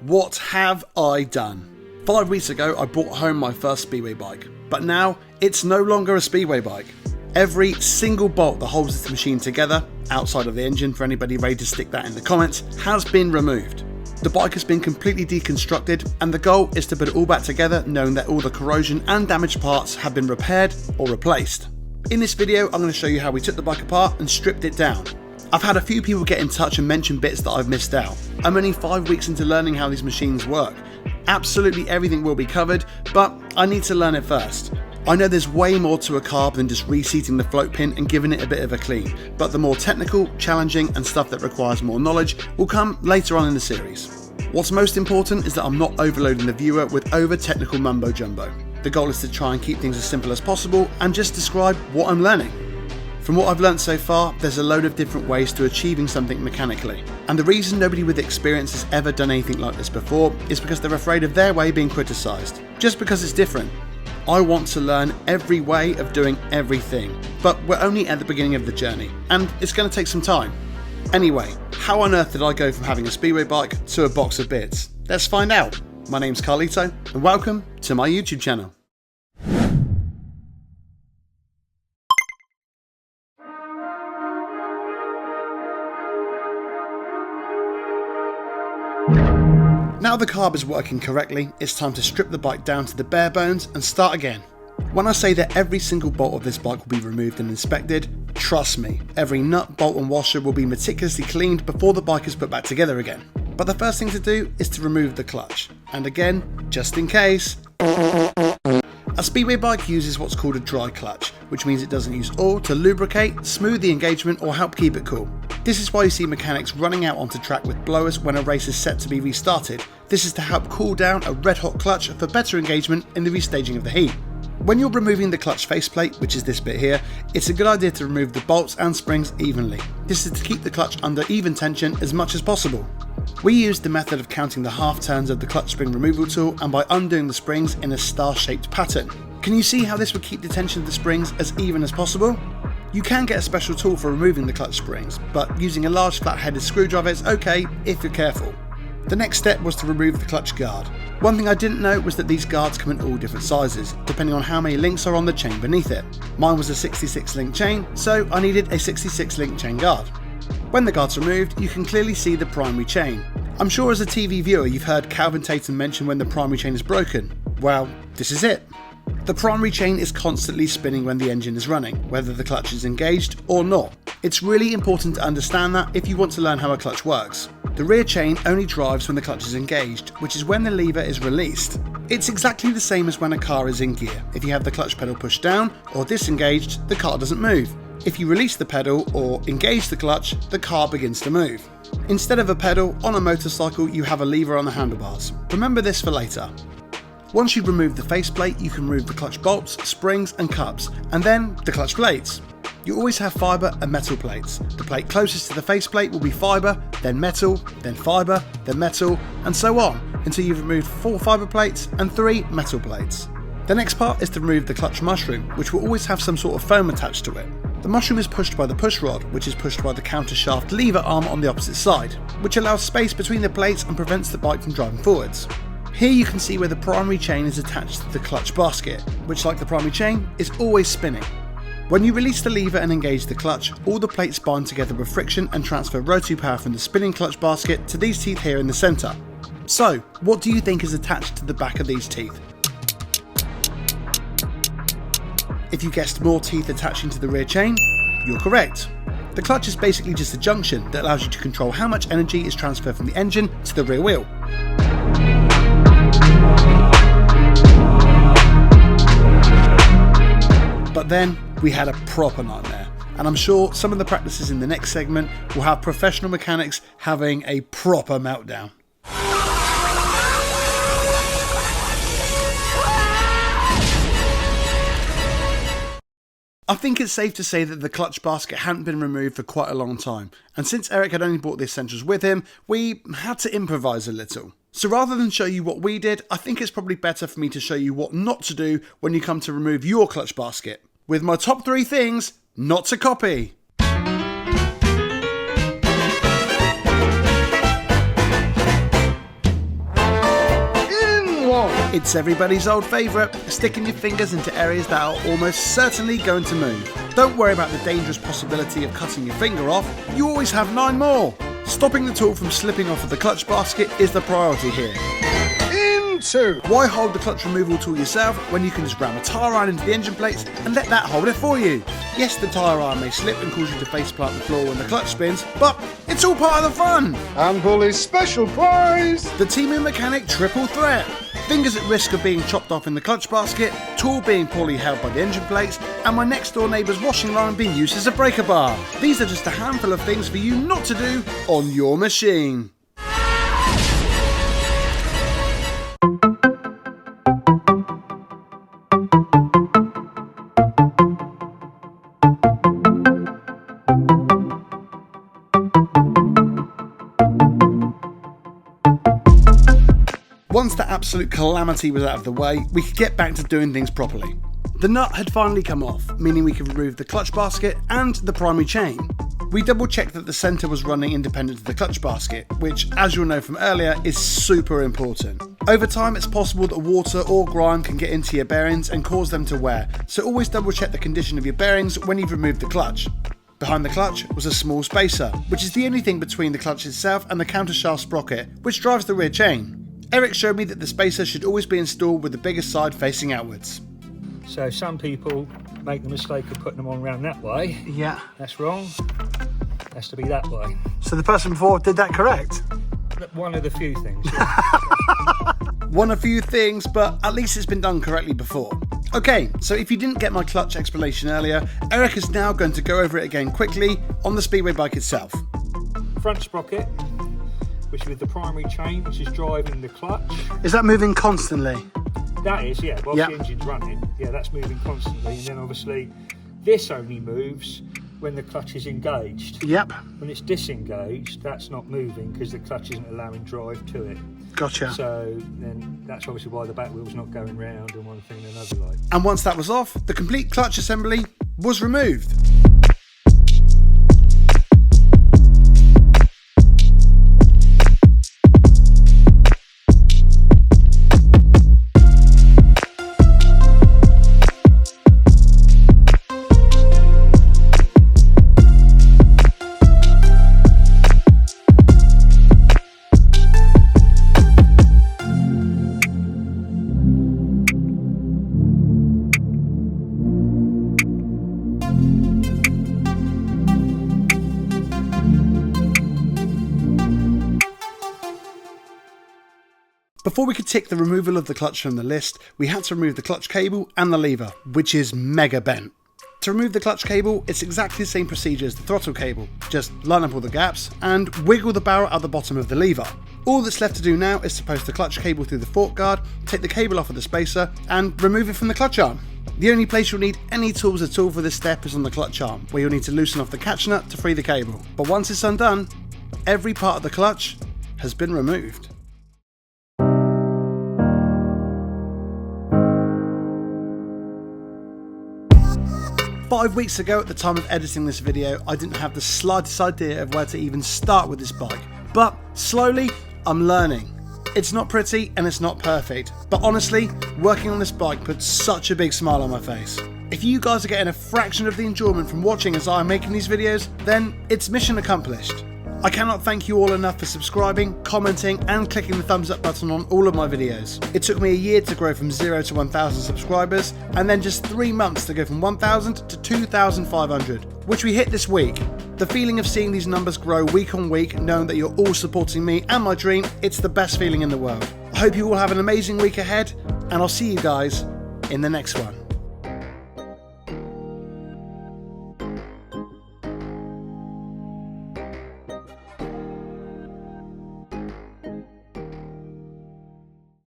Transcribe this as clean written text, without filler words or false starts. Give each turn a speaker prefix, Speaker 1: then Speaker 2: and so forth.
Speaker 1: What have I done? 5 weeks ago I brought home my first Speedway bike, but now it's no longer a Speedway bike. Every single bolt that holds this machine together, outside of the engine for anybody ready to stick that in the comments, has been removed. The bike has been completely deconstructed and the goal is to put it all back together knowing that all the corrosion and damaged parts have been repaired or replaced. In this video I'm going to show you how we took the bike apart and stripped it down. I've had a few people get in touch and mention bits that I've missed out. I'm only 5 weeks into learning how these machines work. Absolutely everything will be covered, but I need to learn it first. I know there's way more to a carb than just reseating the float pin and giving it a bit of a clean, but the more technical, challenging and stuff that requires more knowledge will come later on in the series. What's most important is that I'm not overloading the viewer with over technical mumbo jumbo. The goal is to try and keep things as simple as possible and just describe what I'm learning. From what I've learned so far, there's a load of different ways to achieving something mechanically. And the reason nobody with experience has ever done anything like this before is because they're afraid of their way being criticised, just because it's different. I want to learn every way of doing everything, but we're only at the beginning of the journey, and it's going to take some time. Anyway, how on earth did I go from having a Speedway bike to a box of bits? Let's find out. My name's Carlito, and welcome to my YouTube channel. Now the carb is working correctly, it's time to strip the bike down to the bare bones and start again. When I say that every single bolt of this bike will be removed and inspected, trust me, every nut, bolt and washer will be meticulously cleaned before the bike is put back together again. But the first thing to do is to remove the clutch. And again, just in case, a Speedway bike uses what's called a dry clutch, which means it doesn't use oil to lubricate, smooth the engagement or help keep it cool. This is why you see mechanics running out onto track with blowers when a race is set to be restarted. This is to help cool down a red hot clutch for better engagement in the restaging of the heat. When you're removing the clutch faceplate, which is this bit here, it's a good idea to remove the bolts and springs evenly. This is to keep the clutch under even tension as much as possible. We used the method of counting the half turns of the clutch spring removal tool and by undoing the springs in a star-shaped pattern. Can you see how this would keep the tension of the springs as even as possible? You can get a special tool for removing the clutch springs, but using a large flat-headed screwdriver is okay if you're careful. The next step was to remove the clutch guard. One thing I didn't know was that these guards come in all different sizes, depending on how many links are on the chain beneath it. Mine was a 66 link chain, so I needed a 66 link chain guard. When the guard's removed, you can clearly see the primary chain. I'm sure as a TV viewer you've heard Calvin Tatum mention when the primary chain is broken. Well, this is it. The primary chain is constantly spinning when the engine is running, whether the clutch is engaged or not. It's really important to understand that if you want to learn how a clutch works. The rear chain only drives when the clutch is engaged, which is when the lever is released. It's exactly the same as when a car is in gear. If you have the clutch pedal pushed down or disengaged, the car doesn't move. If you release the pedal or engage the clutch, the car begins to move. Instead of a pedal, on a motorcycle you have a lever on the handlebars. Remember this for later. Once you've removed the faceplate, you can remove the clutch bolts, springs and cups, and then the clutch plates. You always have fibre and metal plates. The plate closest to the faceplate will be fibre, then metal, then fibre, then metal, and so on, until you've removed 4 fibre plates and 3 metal plates. The next part is to remove the clutch mushroom, which will always have some sort of foam attached to it. The mushroom is pushed by the push rod, which is pushed by the countershaft lever arm on the opposite side, which allows space between the plates and prevents the bike from driving forwards. Here you can see where the primary chain is attached to the clutch basket, which like the primary chain is always spinning. When you release the lever and engage the clutch, all the plates bind together with friction and transfer rotary power from the spinning clutch basket to these teeth here in the centre. So, what do you think is attached to the back of these teeth? If you guessed more teeth attaching to the rear chain, you're correct. The clutch is basically just a junction that allows you to control how much energy is transferred from the engine to the rear wheel. But then we had a proper nightmare, and I'm sure some of the practices in the next segment will have professional mechanics having a proper meltdown. I think it's safe to say that the clutch basket hadn't been removed for quite a long time, and since Eric had only brought the essentials with him, we had to improvise a little. So rather than show you what we did, I think it's probably better for me to show you what not to do when you come to remove your clutch basket. With my top 3 things not to copy. It's everybody's old favourite, sticking your fingers into areas that are almost certainly going to move. Don't worry about the dangerous possibility of cutting your finger off, you always have 9 more. Stopping the tool from slipping off of the clutch basket is the priority here. Why hold the clutch removal tool yourself when you can just ram a tyre iron into the engine plates and let that hold it for you? Yes, the tyre iron may slip and cause you to faceplant the floor when the clutch spins, but it's all part of the fun!
Speaker 2: And Bully's special prize!
Speaker 1: The Temu Mechanic Triple Threat. Fingers at risk of being chopped off in the clutch basket, tool being poorly held by the engine plates, and my next door neighbour's washing line being used as a breaker bar. These are just a handful of things for you not to do on your machine. Once the absolute calamity was out of the way, we could get back to doing things properly. The nut had finally come off, meaning we could remove the clutch basket and the primary chain. We double checked that the centre was running independent of the clutch basket, which, as you'll know from earlier, is super important. Over time, it's possible that water or grime can get into your bearings and cause them to wear, so always double check the condition of your bearings when you've removed the clutch. Behind the clutch was a small spacer, which is the only thing between the clutch itself and the countershaft sprocket, which drives the rear chain. Eric showed me that the spacer should always be installed with the bigger side facing outwards.
Speaker 3: So some people make the mistake of putting them on round that way.
Speaker 1: Yeah.
Speaker 3: That's wrong. It has to be that way.
Speaker 1: So the person before did that correct?
Speaker 3: One of the few things. Yeah.
Speaker 1: One of few things, but at least it's been done correctly before. Okay, so if you didn't get my clutch explanation earlier, Eric is now going to go over it again quickly on the Speedway bike itself.
Speaker 3: Front sprocket, which is with the primary chain, which is driving the clutch.
Speaker 1: Is that moving constantly?
Speaker 3: That is, yeah. Whilst
Speaker 1: Yep.
Speaker 3: the engine's running, yeah, that's moving constantly. And then obviously, this only moves when the clutch is engaged.
Speaker 1: Yep.
Speaker 3: When it's disengaged, that's not moving because the clutch isn't allowing drive to it.
Speaker 1: Gotcha.
Speaker 3: So then that's obviously why the back wheel's not going round and one thing and another like.
Speaker 1: And once that was off, the complete clutch assembly was removed. Before we could tick the removal of the clutch from the list, we had to remove the clutch cable and the lever, which is mega bent. To remove the clutch cable, it's exactly the same procedure as the throttle cable. Just line up all the gaps and wiggle the barrel at the bottom of the lever. All that's left to do now is to post the clutch cable through the fork guard, take the cable off of the spacer and remove it from the clutch arm. The only place you'll need any tools at all for this step is on the clutch arm, where you'll need to loosen off the catch nut to free the cable. But once it's undone, every part of the clutch has been removed. Five weeks ago, at the time of editing this video, I didn't have the slightest idea of where to even start with this bike. But slowly, I'm learning. It's not pretty and it's not perfect, but honestly, working on this bike put such a big smile on my face. If you guys are getting a fraction of the enjoyment from watching as I'm making these videos, then it's mission accomplished. I cannot thank you all enough for subscribing, commenting and clicking the thumbs up button on all of my videos. It took me a year to grow from 0 to 1,000 subscribers and then just 3 months to go from 1,000 to 2,500, which we hit this week. The feeling of seeing these numbers grow week on week, knowing that you're all supporting me and my dream, it's the best feeling in the world. I hope you all have an amazing week ahead and I'll see you guys in the next one.